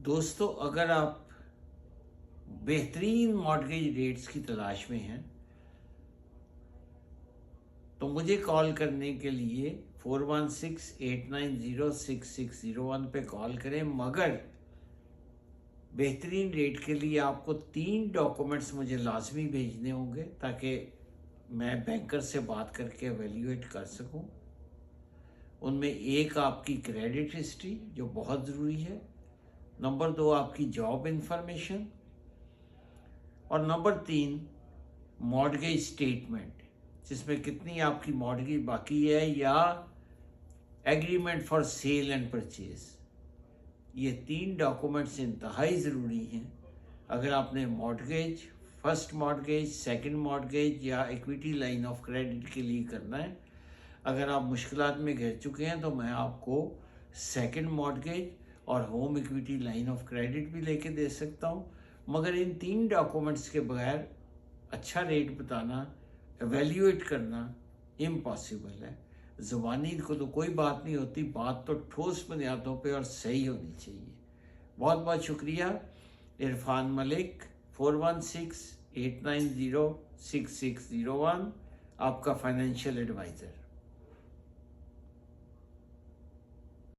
दोस्तों, अगर आप बेहतरीन मॉर्गेज रेट्स की तलाश में हैं तो मुझे कॉल करने के लिए 4168906601 पे कॉल करें। मगर बेहतरीन रेट के लिए आपको 3 डॉक्यूमेंट्स मुझे लाजमी भेजने होंगे ताकि मैं बैंकर से बात करके एवेल्यूएट कर सकूं। उनमें एक आपकी क्रेडिट हिस्ट्री जो बहुत ज़रूरी है, नंबर 2 आपकी जॉब इंफॉर्मेशन, और नंबर 3 मॉर्गेज स्टेटमेंट जिसमें कितनी आपकी मॉर्गेज बाकी है या agreement for sale and purchase. ये 3 डॉक्यूमेंट्स इंतहाई ज़रूरी हैं अगर आपने mortgage, first mortgage, second mortgage या इक्विटी लाइन ऑफ क्रेडिट के लिए करना है। अगर आप मुश्किलात में घिर चुके हैं तो मैं आपको सेकंड मॉर्गेज और home equity line of credit भी लेके दे सकता हूँ। मगर इन 3 डॉक्यूमेंट्स के बगैर अच्छा रेट बताना, एवेल्यूएट करना इम्पॉसिबल है। ज़ुबानी को तो कोई बात नहीं होती, बात तो ठोस बुनियादों पे और सही होनी चाहिए। बहुत बहुत शुक्रिया। इरफान मलिक, 4168906601, आपका फाइनेंशियल एडवाइज़र।